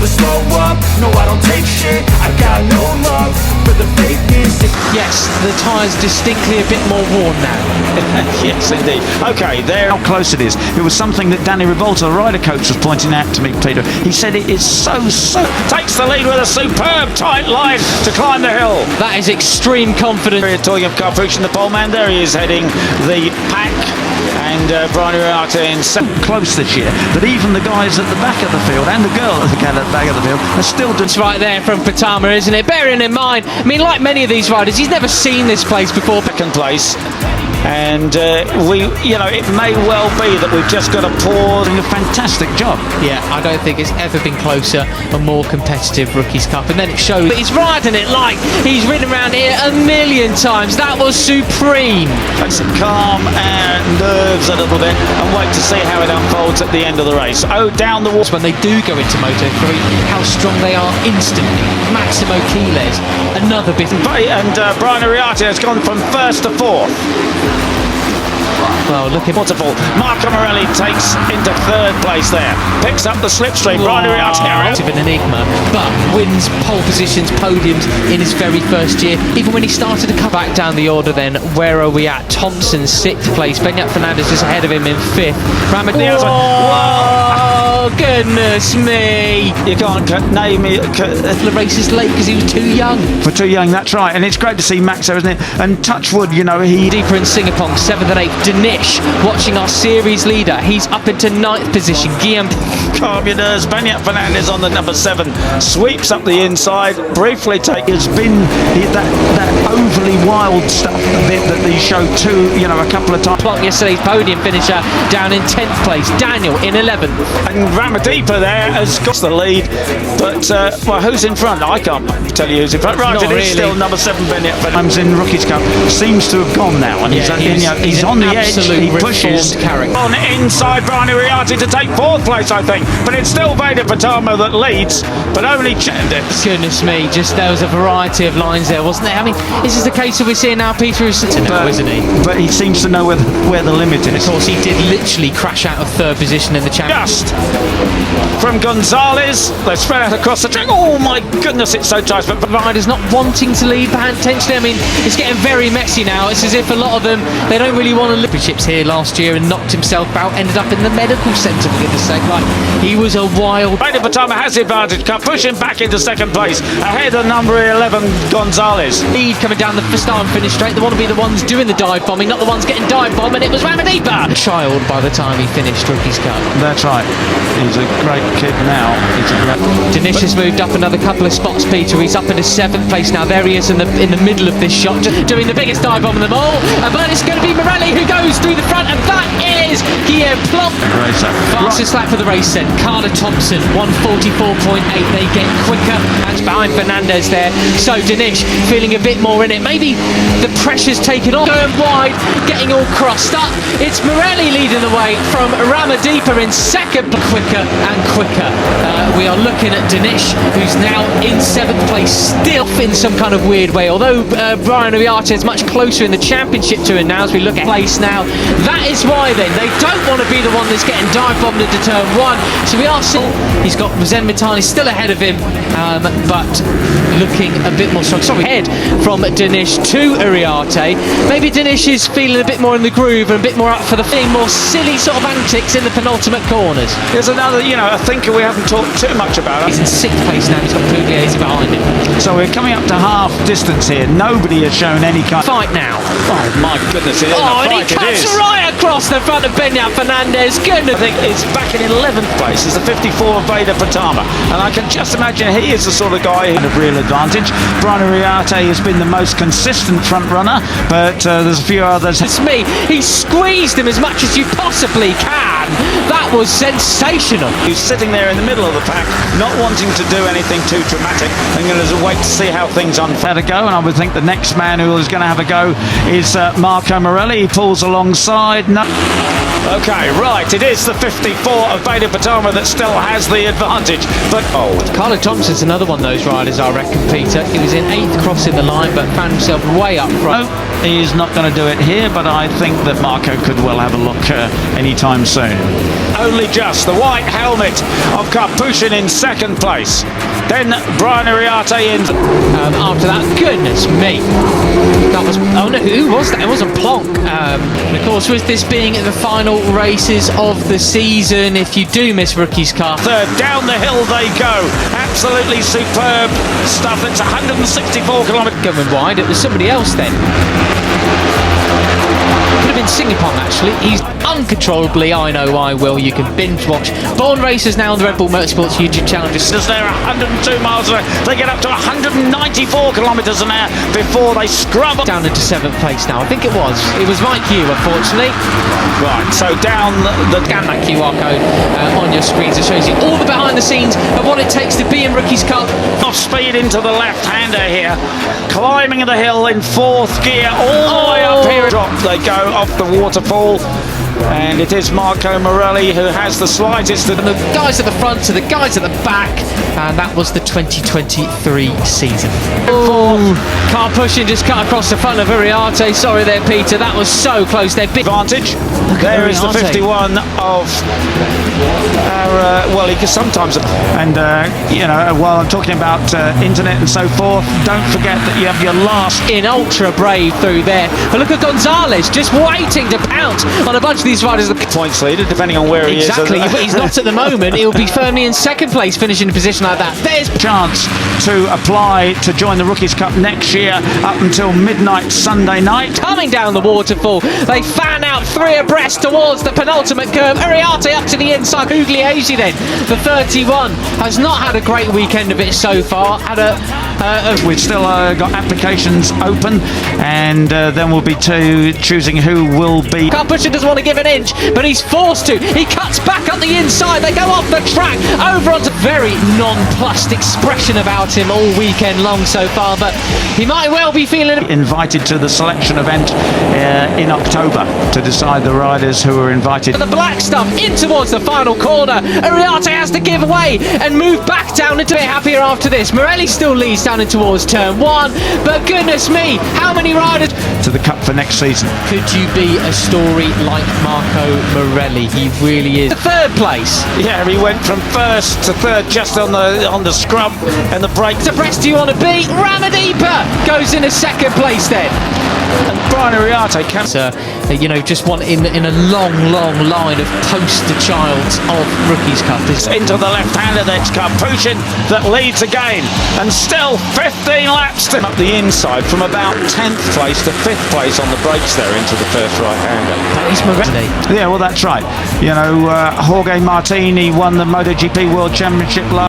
never slow up, no I don't take shit. I got no love for the fakeness. Yes, the tyre's distinctly a bit more worn now. Yes, indeed. Okay, there. How close it is. It was something that Danny Revolta, the rider coach, was pointing out to me, Peter. He said it is so. Takes the lead with a superb tight line to climb the hill. That is extreme confidence. We're talking of Carpucci and the pole man. There he is heading the pack. And Brian Riata in so close this year that even the guys at the back of the field and the girl at the back of the field are still doing. It's right there from Pratama, isn't it? Bearing in mind, I mean, like many of these riders, he's never seen this place before. Second place. And it may well be that we've just got a pause. Doing a fantastic job. Yeah, I don't think it's ever been closer, a more competitive Rookies Cup. And then it shows that he's riding it like he's ridden around here a million times. That was supreme. Let's calm and nerves a little bit and wait to see how it unfolds at the end of the race. Oh, down the wall. When they do go into Moto3, how strong they are instantly. Maximo Quiles, another bit. And Brian Riata has gone from first to fourth. Well, looking waterfall. Marco Morelli takes into third place there. Picks up the slipstream. Brian Riata of an enigma, but wins pole positions, podiums in his very first year. Even when he started to come back down the order, then where are we at? Thompson sixth place. Beñat Fernandez just ahead of him in fifth. Oh, goodness me! You can't name it. The race is late because he was too young. For too young, that's right. And it's great to see Max there, isn't it? And Touchwood, he deeper in Singapore, 7th and 8th. Danish watching our series leader. He's up into 9th position. Guillaume calm your nerves. Beñat Fernandez on the number 7 sweeps up the inside. Briefly has been that overly wild stuff that they showed too, a couple of times. Yesterday's podium finisher down in 10th place. Daniel in 11th. And Ramadipa there has got the lead, but who's in front? I can't tell you who's in front. Right, it is still number 7 Beñat Fernandez in Rookies Cup. Seems to have gone now, and he's on the edge. He pushes on inside Brian Riata to take 4th place, I think. But it's still Veda Pratama that leads, but only goodness me, there was a variety of lines there, wasn't there? I mean, this is the case that we're seeing now. Peter is to know, isn't he? But he seems to know where the limit is. Of course, he did literally crash out of 3rd position in the championship. Just from Gonzalez, they spread out across the track. Oh my goodness, it's so tight. But riders not wanting to lead potentially. I mean, it's getting very messy now. It's as if a lot of them, they don't really want to lead. Chips here last year and knocked himself out, ended up in the medical centre for goodness sake. Like, he was a wild. Veda Pratama has the advantage. Can push him back into 2nd place ahead of number 11 Gonzalez. Lead coming down the start and finish straight. They want to be the ones doing the dive bombing, not the ones getting dive bombed, and it was Ramadipa. Child by the time he finished Rookies Cup. That's right. He's a great kid now. Danish has moved up another couple of spots, Peter. He's up into 7th place now. There he is in the middle of this shot, just doing the biggest dive bomb of them all. But it's going to be Morelli who goes through the front, and that is Guillaume Plump. Fastest lap for the race then. Carter Thompson, 1:44.8. They get quicker. That's behind Fernandez there. So Danish feeling a bit more in it. Maybe the pressure's taken off. Going wide, getting all crossed up. It's Morelli leading the way from Ramadipa in 2nd. Quicker and quicker. We are looking at Danish, who's now in 7th place, still in some kind of weird way. Although Brian Riata is much closer in the championship to him now as we look at place now. That is why then they don't want to be the one that's getting dive bombed into turn 1. So we are still. He's got Zen Mitani still ahead of him, but looking a bit more strong. Sorry, head from Danish to Uriarte. Maybe Danish is feeling a bit more in the groove and a bit more up for the thing, more silly sort of antics in the penultimate corners. There's another, a thinker we haven't talked too much about. He's in 6th place now. He's got Pugliese behind him. So we're coming up to half distance here. Nobody has shown any kind. Fight now. Oh my goodness! And he cuts right across the front of Beñat Fernandez. Goodness. I think it's back in 11th place. It's the 54 of Veda Pratama, and I can just imagine he is the sort of guy in a real advantage. Brian Riata has been the most consistent front runner, but there's a few others. It's me. He squeezed him as much as you possibly can. That was sensational. He's sitting there in the middle of the pack, not wanting to do anything too dramatic, and going to wait to see how things unfold. To go, and I would think the next man who is going to have a go is Marco Morelli. He pulls alongside. No. Okay, right. It is the 54 of Veda Pratama that still has the advantage. But Carter Thompson's another one of those riders, I reckon, Peter. He was in 8th crossing the line, but found himself way up front. No, he's not going to do it here, but I think that Marco could well have a look anytime soon. only just. The white helmet of Karpushin in second place. Then Brian Ariarte in. After that, goodness me. That was, oh no, who was that? It wasn't Plonk. And of course, with this being the final races of the season, if you do miss Rookies Cup. Third, down the hill they go. Absolutely superb stuff. It's 164 kilometres. Going wide, it was somebody else then. Could have been Singapore actually. He's uncontrollably, I know I will. You can binge watch Born Racers now on the Red Bull Motorsports YouTube channel. Just as they're 102 miles away, they get up to 194 kilometres an hour before they scrub down into 7th place now. I think it was Mike Hugh, unfortunately. Right, so down the scan that QR code on your screens. It shows you all the behind the scenes of what it takes to be in Rookies Cup. Off speed into the left-hander here, climbing the hill in 4th gear, all the way up here. Drop they go off the waterfall. And it is Marco Morelli who has the slightest. And the guys at the front to the guys at the back, and that was the 2023 season. Karpushin just cut across the front of Ariarte. Sorry there, Peter, that was so close. They're big advantage. There is the 51 of our, well, he can sometimes, and you know, while I'm talking about internet and so forth, don't forget that you have your last in ultra brave through there. But look at Gonzalez just waiting to pounce on a bunch of these riders. Points leader, depending on where he is. Exactly, but he's not at the moment. He'll be firmly in 2nd place, finishing in a position like that. There's chance to apply to join the Rookies Cup next year up until midnight Sunday night. Coming down the waterfall, they fan out 3 abreast towards the penultimate curve. Ariarte up to the inside. Pugliese then, the 31, has not had a great weekend of it so far. We've still got applications open, and then we'll be choosing who will be. Karpushin doesn't want to give an inch, but he's forced to. He cuts back up the inside. They go off the track over onto very nonplussed expression about him all weekend long so far, but he might well be feeling invited to the selection event in October to decide the riders who are invited. The black stuff in towards the final corner. Ariarte has to give away and move back down into it. Happier after this. Morelli still leads down in towards turn 1, but goodness me, how many riders to the Cup for next season? Could you be a story like Marco Morelli? He really is. 3rd place. Yeah, he went from 1st to 3rd just on the scrub and the break. The best you want to be. Ramadipa goes in a 2nd place then. And Brian Ariarte can, you know, just one in a long line of poster childs of Rookies Cup. Into the left-hander, that's Karpushin that leads again, and still 15 laps to up the inside from about 10th place to 5th place on the brakes there into the first right-hander. That is Morelli. Yeah, well, that's right. You know, Jorge Martini won the MotoGP World Championship last